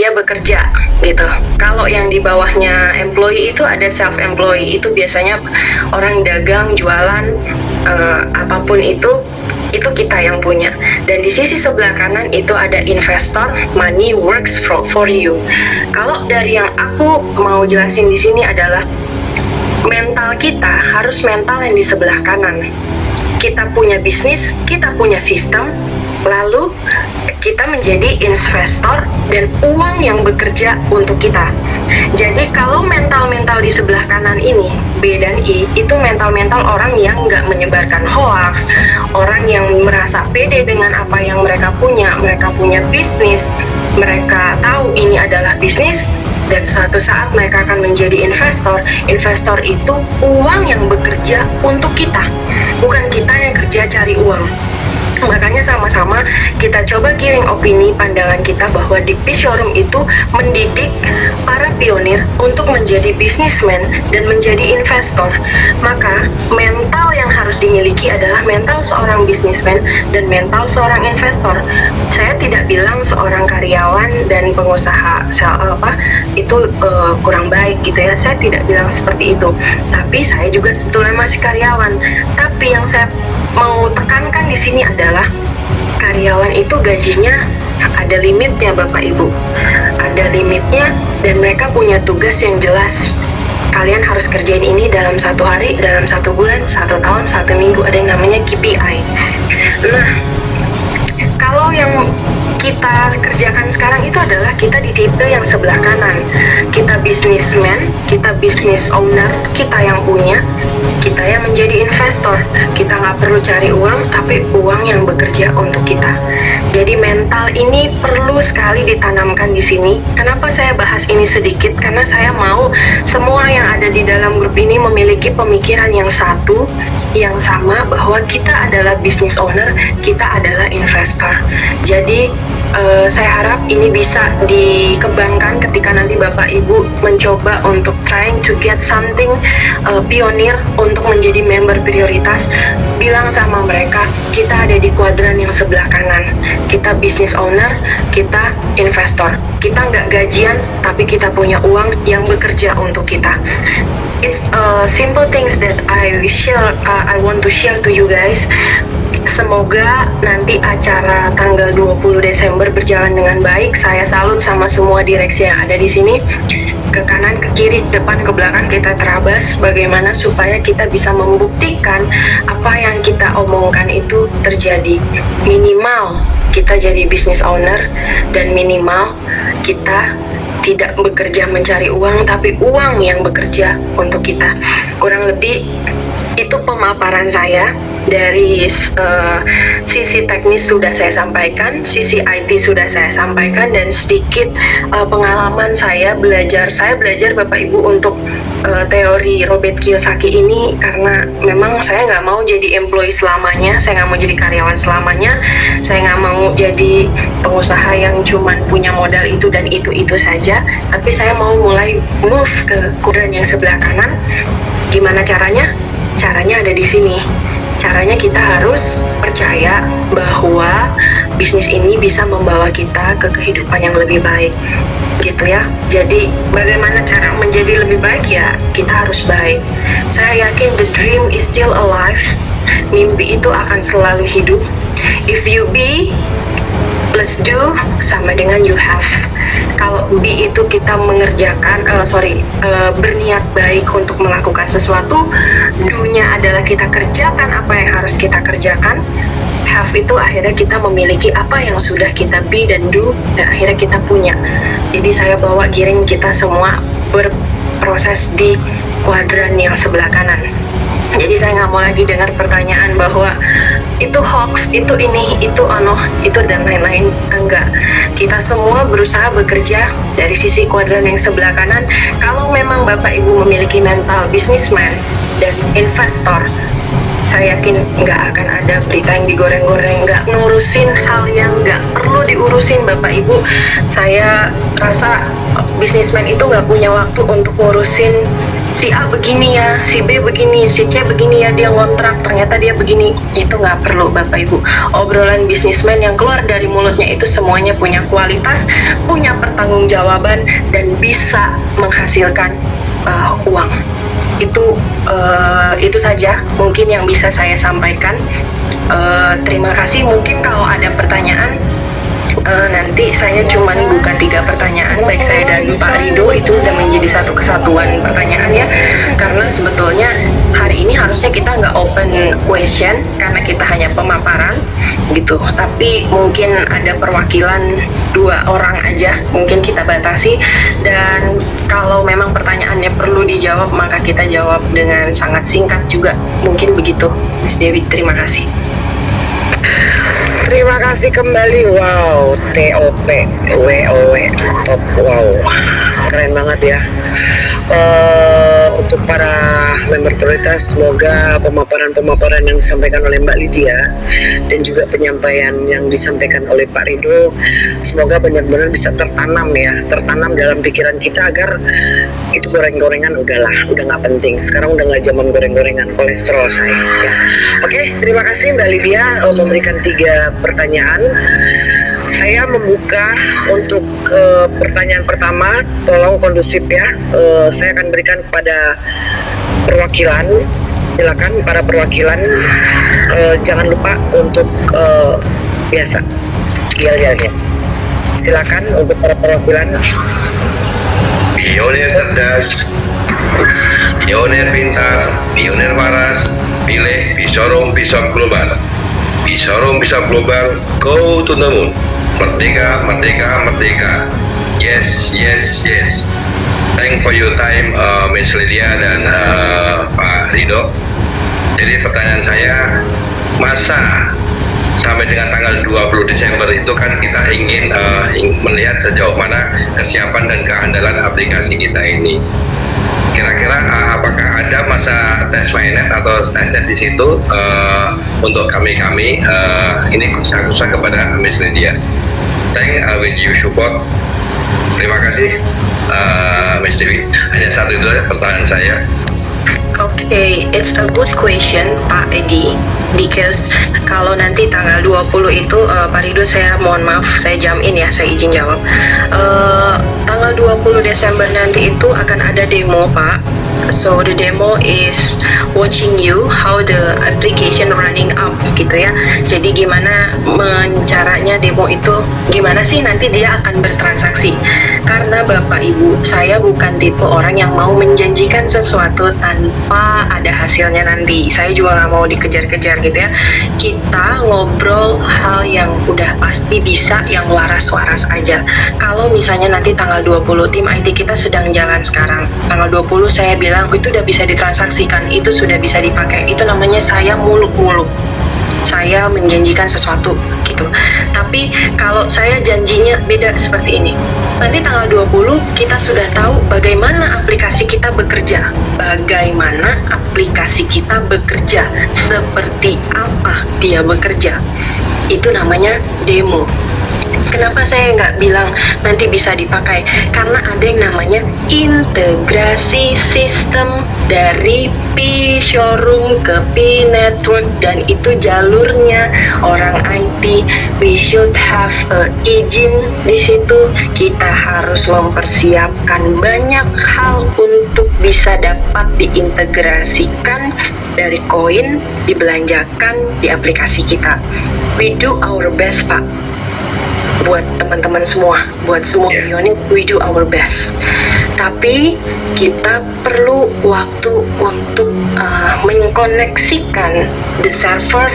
dia bekerja gitu. Kalau yang di bawahnya employee itu ada self employee, itu biasanya orang dagang, jualan, apapun itu kita yang punya. Dan di sisi sebelah kanan itu ada investor, money works for you. Kalau dari yang aku mau jelasin di sini adalah mental kita harus mental yang di sebelah kanan. Kita punya bisnis, kita punya sistem, lalu kita menjadi investor dan uang yang bekerja untuk kita. Jadi kalau mental-mental di sebelah kanan ini, B dan I, itu mental-mental orang yang nggak menyebarkan hoax, orang yang merasa pede dengan apa yang mereka punya bisnis, mereka tahu ini adalah bisnis, dan suatu saat mereka akan menjadi investor. Investor itu uang yang bekerja untuk kita, bukan kita yang kerja cari uang. Makanya sama-sama kita coba giring opini pandangan kita bahwa di Peace Showroom itu mendidik para pionir untuk menjadi bisnismen dan menjadi investor. Maka mental yang harus dimiliki adalah mental seorang bisnismen dan mental seorang investor. Saya tidak bilang seorang karyawan dan pengusaha itu kurang baik gitu ya. Saya tidak bilang seperti itu. Tapi saya juga sebetulnya masih karyawan. Tapi yang saya mau tekankan di sini adalah karyawan itu gajinya ada limitnya, Bapak Ibu. Ada limitnya dan mereka punya tugas yang jelas. Kalian harus kerjain ini dalam 1 hari, dalam 1 bulan, 1 tahun, 1 minggu. Ada yang namanya KPI. Nah, kalau yang kita kerjakan sekarang itu adalah kita di tipe yang sebelah kanan. Kita bisnismen, kita business owner, kita yang punya, kita yang menjadi investor. Kita nggak perlu cari uang, tapi uang yang bekerja untuk kita. Jadi mental ini perlu sekali ditanamkan di sini. Kenapa saya bahas ini sedikit? Karena saya mau semua yang ada di dalam grup ini memiliki pemikiran yang satu, yang sama, bahwa kita adalah business owner, kita adalah investor. Jadi saya harap ini bisa dikembangkan ketika nanti Bapak Ibu mencoba untuk trying to get something pionir untuk menjadi member prioritas. Bilang sama mereka, kita ada di kuadran yang sebelah kanan. Kita business owner, kita investor. Kita nggak gajian, tapi kita punya uang yang bekerja untuk kita. It's simple things that I want to share to you guys. Semoga nanti acara tanggal 20 Desember berjalan dengan baik. Saya salut sama semua direksi yang ada di sini. Ke kanan, ke kiri, ke depan, ke belakang kita terabas bagaimana supaya kita bisa membuktikan apa yang kita omongkan itu terjadi. Minimal kita jadi business owner dan minimal kita tidak bekerja mencari uang, tapi uang yang bekerja untuk kita. Kurang lebih itu pemaparan saya. Dari sisi teknis sudah saya sampaikan, sisi IT sudah saya sampaikan, dan sedikit pengalaman saya belajar Bapak Ibu untuk teori Robert Kiyosaki ini, karena memang saya nggak mau jadi employee selamanya, saya nggak mau jadi karyawan selamanya, saya nggak mau jadi pengusaha yang cuman punya modal itu dan itu saja, tapi saya mau mulai move ke kuadran yang sebelah kanan. Gimana caranya? Caranya ada di sini. Caranya kita harus percaya bahwa bisnis ini bisa membawa kita ke kehidupan yang lebih baik, gitu ya. Jadi bagaimana cara menjadi lebih baik ya? Kita harus baik. Saya yakin the dream is still alive. Mimpi itu akan selalu hidup. If you be plus do sama dengan you have. Kalau B itu kita mengerjakan, berniat baik untuk melakukan sesuatu. Do-nya adalah kita kerjakan apa yang harus kita kerjakan. Have itu akhirnya kita memiliki apa yang sudah kita be dan do, dan akhirnya kita punya. Jadi saya bawa giring kita semua berproses di kuadran yang sebelah kanan. Jadi saya nggak mau lagi dengar pertanyaan bahwa itu hoax, itu ini, itu itu dan lain-lain. Enggak. Kita semua berusaha bekerja dari sisi kuadran yang sebelah kanan. Kalau memang Bapak Ibu memiliki mental businessman dan investor, saya yakin nggak akan ada berita yang digoreng-goreng, nggak ngurusin hal yang nggak perlu diurusin Bapak Ibu. Saya rasa bisnismen itu nggak punya waktu untuk ngurusin si A begini ya, si B begini, si C begini ya, dia ngontrak ternyata dia begini. Itu nggak perlu Bapak Ibu. Obrolan bisnismen yang keluar dari mulutnya itu semuanya punya kualitas, punya pertanggungjawaban, dan bisa menghasilkan uang. Itu saja mungkin yang bisa saya sampaikan. Terima kasih. Mungkin kalau ada pertanyaan, nanti saya cuman buka 3 pertanyaan, baik saya dan Pak Rido, itu sudah menjadi satu kesatuan pertanyaan ya, karena sebetulnya hari ini harusnya kita nggak open question karena kita hanya pemaparan gitu, tapi mungkin ada perwakilan 2 orang aja, mungkin kita batasi, dan kalau memang pertanyaannya perlu dijawab maka kita jawab dengan sangat singkat juga, mungkin begitu. Mas Dewi, terima kasih. Terima kasih kembali. Wow, TOP, WOW, top, wow, keren banget ya. Untuk para member prioritas, semoga pemaparan-pemaparan yang disampaikan oleh Mbak Lydia dan juga penyampaian yang disampaikan oleh Pak Rido, semoga benar-benar bisa tertanam dalam pikiran kita, agar itu goreng-gorengan udah nggak penting. Sekarang udah nggak zaman goreng-gorengan, kolesterol saya ya. Oke, terima kasih Mbak Lydia memberikan 3 pertanyaan. Saya membuka untuk pertanyaan pertama, tolong kondusif ya. Saya akan berikan kepada perwakilan. Silakan para perwakilan, jangan lupa untuk biasa yel-yelnya. Silakan untuk para perwakilan. Pionir cerdas, pionir pintar, pionir waras, pilih Bishorong Bishop Global. Bishorong Bishop Global, go to the moon. Merdeka, merdeka, merdeka. Yes, yes, yes. Thank for your time, Miss Lydia dan Pak Rido. Jadi pertanyaan saya, masa sampai dengan tanggal 20 Desember itu kan kita ingin melihat sejauh mana kesiapan dan keandalan aplikasi kita ini. Kira-kira apakah ada masa tes mainnet atau testnet di situ untuk kami ini khusus kepada Miss Lydia. Thank with you support. Terima kasih Miss Dewi. Hanya satu itu saja pertanyaan saya. Okay, it's a good question Pak Edi, because kalau nanti tanggal 20 itu Pak Rido, saya mohon maaf, saya jamin ya, saya izin jawab. Tanggal 20 Desember nanti itu akan ada demo Pak. So the demo is watching you how the application running up gitu ya. Jadi gimana caranya demo itu, gimana sih nanti dia akan bertransaksi. Karena Bapak Ibu, saya bukan tipe orang yang mau menjanjikan sesuatu tanpa ada hasilnya nanti. Saya juga nggak mau dikejar-kejar gitu ya. Kita ngobrol hal yang udah pasti bisa, yang waras-waras aja. Kalau misalnya nanti tanggal 20 tim IT kita sedang jalan sekarang, tanggal 20 saya bilang itu udah bisa ditransaksikan, itu sudah bisa dipakai, itu namanya saya muluk-muluk, saya menjanjikan sesuatu gitu. Tapi kalau saya janjinya beda seperti ini, nanti tanggal 20 kita sudah tahu bagaimana aplikasi kita bekerja, seperti apa dia bekerja. Itu namanya demo. Kenapa saya nggak bilang nanti bisa dipakai? Karena ada yang namanya integrasi sistem dari P showroom ke P network, dan itu jalurnya orang IT. We should have izin di situ. Kita harus mempersiapkan banyak hal untuk bisa dapat diintegrasikan dari koin, dibelanjakan di aplikasi kita. We do our best Pak. Buat teman-teman semua, buat semua unit, we do our best. Tapi kita perlu waktu untuk mengkoneksikan the server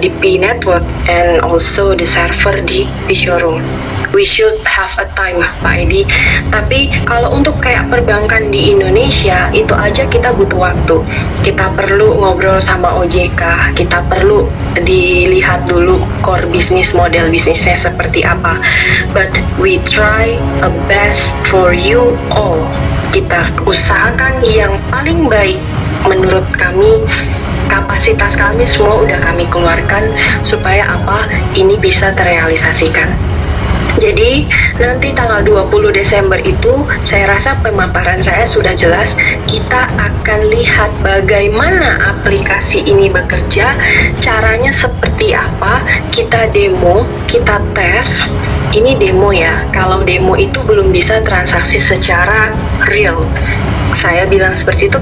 di P network and also the server di showroom. We should have a time Pak Edi. Tapi kalau untuk kayak perbankan di Indonesia, itu aja kita butuh waktu. Kita perlu ngobrol sama OJK, kita perlu dilihat dulu core bisnis, model bisnisnya seperti apa. But we try a best for you all. Kita usahakan yang paling baik menurut kami. Kapasitas kami semua udah kami keluarkan supaya apa ini bisa terrealisasikan. Jadi nanti tanggal 20 Desember itu saya rasa pemaparan saya sudah jelas. Kita akan lihat bagaimana aplikasi ini bekerja, caranya seperti apa, kita demo, kita tes. Ini demo ya, kalau demo itu belum bisa transaksi secara real. Saya bilang seperti itu